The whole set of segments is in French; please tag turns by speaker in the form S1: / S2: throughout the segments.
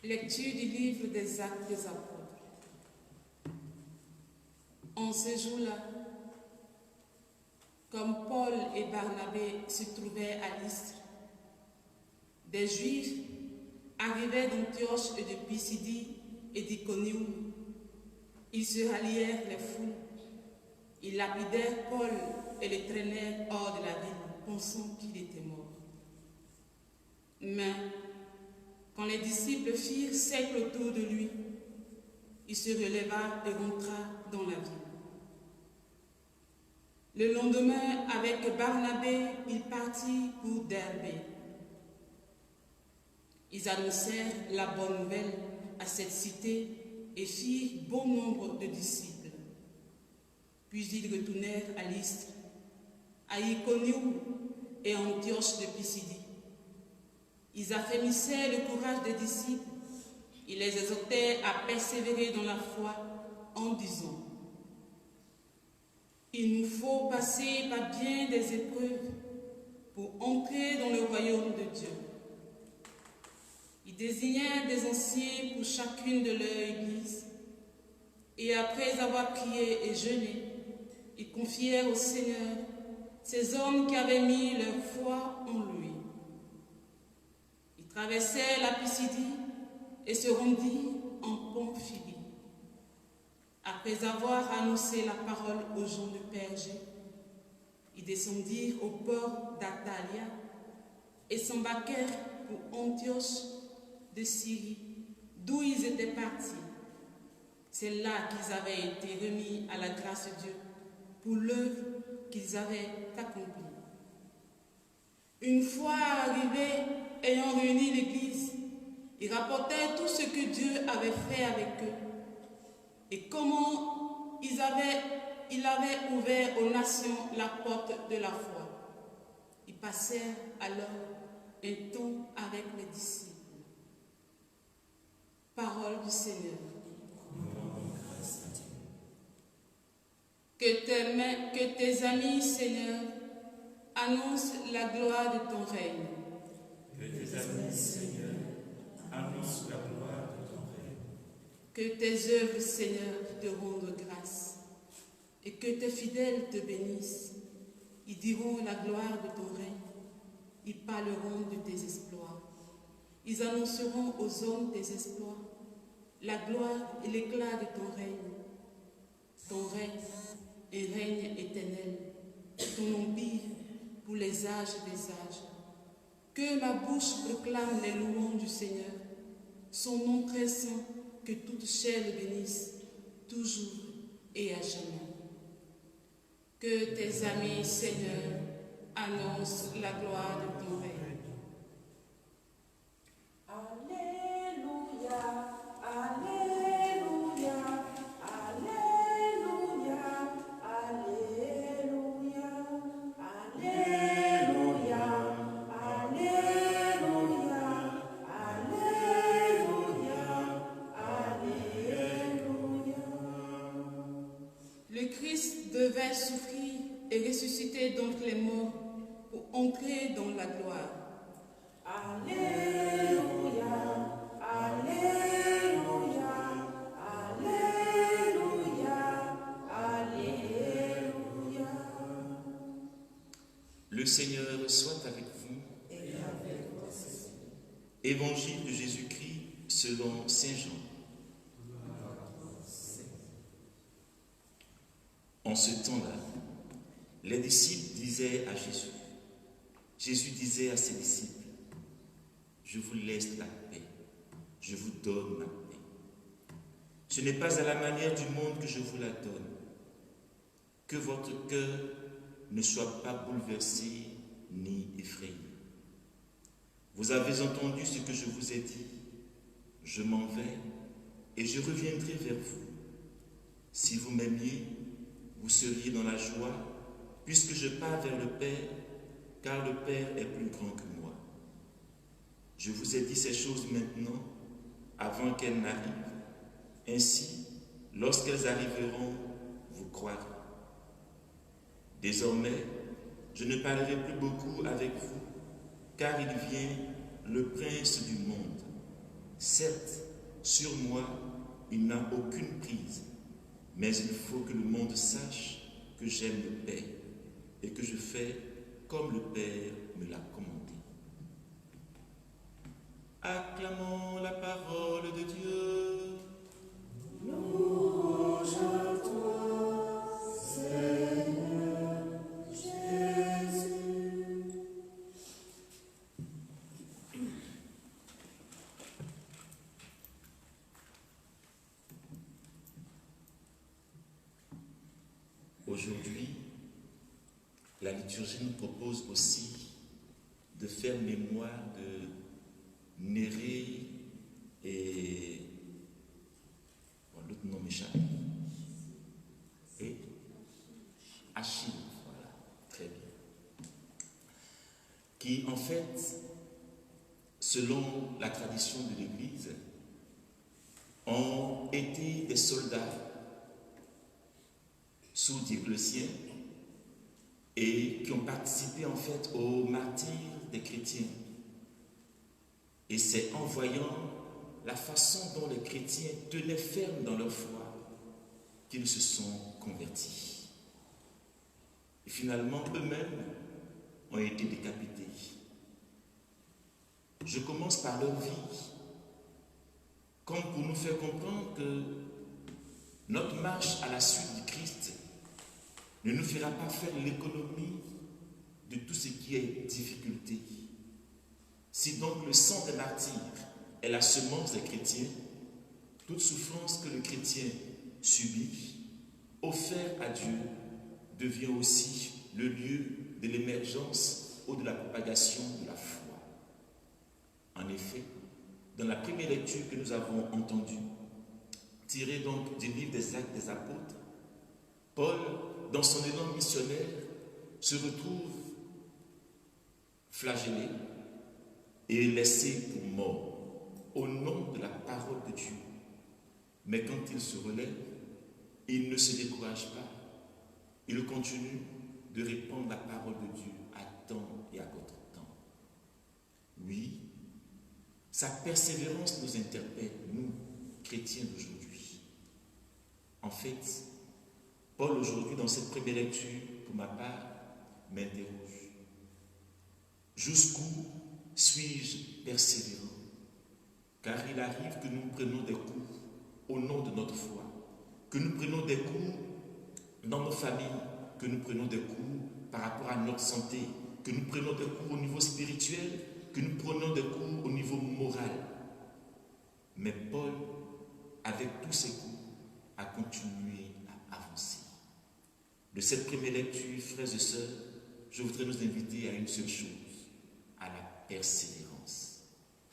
S1: Lecture du livre des Actes des Apôtres. En ce jour-là, comme Paul et Barnabé se trouvaient à Lystre, des Juifs arrivaient d'Antioche et de Pisidie et d'Iconium. Ils se rallièrent les foules. Ils lapidèrent Paul et le traînèrent hors de la ville, pensant qu'il était mort. Mais quand les disciples firent cercle autour de lui, il se releva et rentra dans la ville. Le lendemain, avec Barnabé, il partit pour Derbe. Ils annoncèrent la bonne nouvelle à cette cité et firent bon nombre de disciples. Puis ils retournèrent à Lystre, à Iconium et à Antioche de Pisidie. Ils affermissaient le courage des disciples. Ils les exhortaient à persévérer dans la foi en disant: il nous faut passer par bien des épreuves pour entrer dans le royaume de Dieu. Ils désignèrent des anciens pour chacune de leur église, et après avoir prié et jeûné, ils confièrent au Seigneur ces hommes qui avaient mis leur foi en lui. Ils traversèrent la Pisidie et se rendirent en Pamphylie. Après avoir annoncé la parole aux gens de Perge, ils descendirent au port d'Atalia et s'embarquèrent pour Antioche de Syrie, d'où ils étaient partis. C'est là qu'ils avaient été remis à la grâce de Dieu pour l'œuvre qu'ils avaient accomplie. Une fois arrivés, ayant réuni l'Église, ils rapportèrent tout ce que Dieu avait fait avec eux et comment il avait ouvert aux nations la porte de la foi. Ils passèrent alors un temps avec les disciples. Parole du Seigneur. Que tes amis, Seigneur, annoncent la gloire de ton règne.
S2: Que tes amis, Seigneur, annoncent la gloire de ton règne.
S1: Que tes œuvres, Seigneur, te rendent grâce, et que tes fidèles te bénissent. Ils diront la gloire de ton règne, ils parleront de tes exploits. Ils annonceront aux hommes tes exploits, la gloire et l'éclat de ton règne. Ton règne est règne éternel, ton empire pour les âges des âges. Que ma bouche proclame les louanges du Seigneur, son nom très saint, que toute chair le bénisse, toujours et à jamais. Que tes amis, Seigneur, annoncent la gloire de ton règne.
S3: Alléluia, Alléluia, Alléluia, Alléluia, Alléluia, Alléluia, Alléluia, Alléluia.
S1: Le Christ devait souffrir et ressusciter d'entre les morts pour entrer dans la gloire.
S3: Alléluia, Alléluia, Alléluia, Alléluia.
S2: Le Seigneur soit avec vous.
S3: Et avec votre esprit.
S2: Évangile de Jésus-Christ selon Saint Jean. En ce temps-là, les disciples disaient à Jésus, Jésus disait à ses disciples, je vous laisse la paix, je vous donne ma paix. Ce n'est pas à la manière du monde que je vous la donne. Que votre cœur ne soit pas bouleversé ni effrayé. Vous avez entendu ce que je vous ai dit. Je m'en vais et je reviendrai vers vous. Si vous m'aimiez, vous seriez dans la joie, puisque je pars vers le Père, car le Père est plus grand que moi. Je vous ai dit ces choses maintenant, avant qu'elles n'arrivent. Ainsi, lorsqu'elles arriveront, vous croirez. Désormais, je ne parlerai plus beaucoup avec vous, car il vient le prince du monde. Certes, sur moi, il n'a aucune prise, mais il faut que le monde sache que j'aime le Père et que je fais comme le Père me l'a commandé. Acclamons la parole de Dieu.
S3: Louange à toi, Seigneur Jésus.
S2: Aujourd'hui, la liturgie nous propose aussi de faire mémoire de Nérée et l'autre nom m'échappe. Et Achille, voilà, très bien. Qui en fait, selon la tradition de l'Église, ont été des soldats sous Dioclétien et qui ont participé en fait au martyre des chrétiens. Et c'est en voyant la façon dont les chrétiens tenaient ferme dans leur foi qu'ils se sont convertis. Et finalement, eux-mêmes ont été décapités. Je commence par leur vie, comme pour nous faire comprendre que notre marche à la suite du Christ ne nous fera pas faire l'économie de tout ce qui est difficulté. Si donc le sang des martyrs est la semence des chrétiens, toute souffrance que le chrétien subit, offert à Dieu, devient aussi le lieu de l'émergence ou de la propagation de la foi. En effet, dans la première lecture que nous avons entendue, tirée donc du livre des Actes des Apôtres, Paul, dans son élan missionnaire, se retrouve flagellé et laissé pour mort au nom de la parole de Dieu. Mais quand il se relève, il ne se décourage pas. Il continue de répandre la parole de Dieu à temps et à contre-temps. Oui, sa persévérance nous interpelle, nous, chrétiens d'aujourd'hui. En fait, Paul aujourd'hui, dans cette première lecture, pour ma part, m'interroge. Jusqu'où suis-je persévérant? Car il arrive que nous prenions des coups au nom de notre foi, que nous prenions des coups dans nos familles, que nous prenions des coups par rapport à notre santé, que nous prenions des coups au niveau spirituel, que nous prenions des coups au niveau moral. Mais Paul, avec tous ces coups, a continué à avancer. De cette première lecture, frères et sœurs, je voudrais nous inviter à une seule chose, à la persévérance.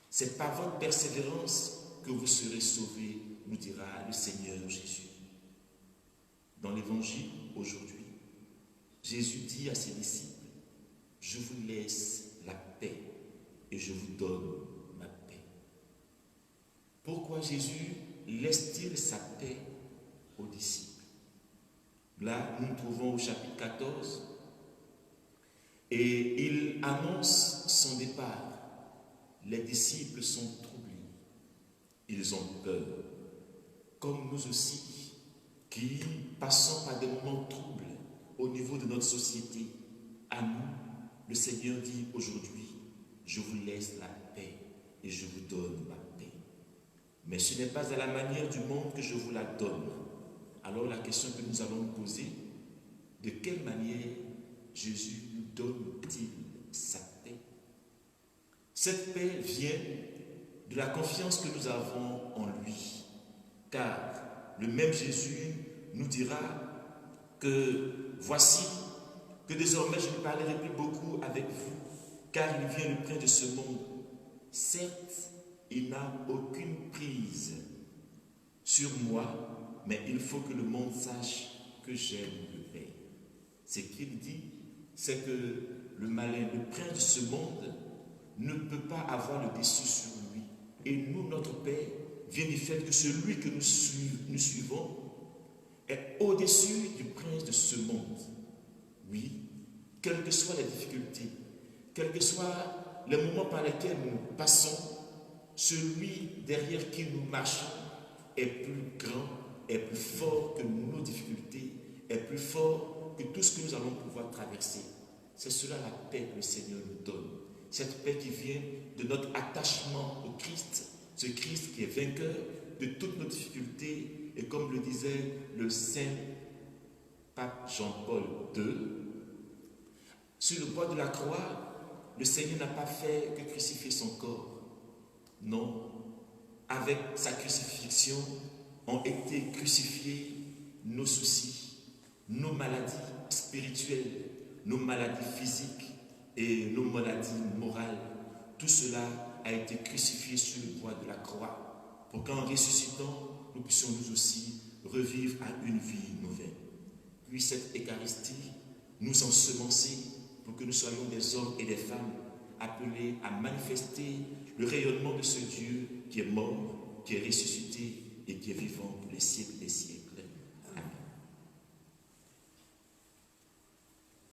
S2: C'est par votre persévérance que vous serez sauvés, nous dira le Seigneur Jésus. Dans l'Évangile, aujourd'hui, Jésus dit à ses disciples, « Je vous laisse la paix et je vous donne ma paix. » Pourquoi Jésus laisse-t-il sa paix aux disciples? Là, nous nous trouvons au chapitre 14 et il annonce son départ. Les disciples sont troublés, ils ont peur, comme nous aussi, qui passons par des moments troubles au niveau de notre société. À nous, le Seigneur dit aujourd'hui, je vous laisse la paix et je vous donne ma paix. Mais ce n'est pas à la manière du monde que je vous la donne. Alors la question que nous allons nous poser, de quelle manière Jésus nous donne-t-il sa paix? Cette paix vient de la confiance que nous avons en lui. Car le même Jésus nous dira que voici, que désormais je ne parlerai plus beaucoup avec vous, car il vient le prince de ce monde. Certes, il n'a aucune prise sur moi, mais il faut que le monde sache que j'aime le Père. Ce qu'il dit, c'est que le malin, le prince de ce monde, ne peut pas avoir le dessus sur lui. Et nous, notre Père, vient du fait que celui que nous suivons est au-dessus du prince de ce monde. Oui, quelles que soient les difficultés, quels que soient les moments par lesquels nous passons, celui derrière qui nous marchons est plus grand, est plus fort que nos difficultés, est plus fort que tout ce que nous allons pouvoir traverser. C'est cela la paix que le Seigneur nous donne. Cette paix qui vient de notre attachement au Christ, ce Christ qui est vainqueur de toutes nos difficultés. Et comme le disait le Saint Pape Jean-Paul II, sur le bois de la croix, le Seigneur n'a pas fait que crucifier son corps. Non, avec sa crucifixion ont été crucifiés nos soucis, nos maladies spirituelles, nos maladies physiques et nos maladies morales. Tout cela a été crucifié sur le bois de la croix pour qu'en ressuscitant, nous puissions nous aussi revivre à une vie nouvelle. Puis cette Eucharistie nous ensemencer pour que nous soyons des hommes et des femmes appelés à manifester le rayonnement de ce Dieu qui est mort, qui est ressuscité et qui est vivant pour les siècles.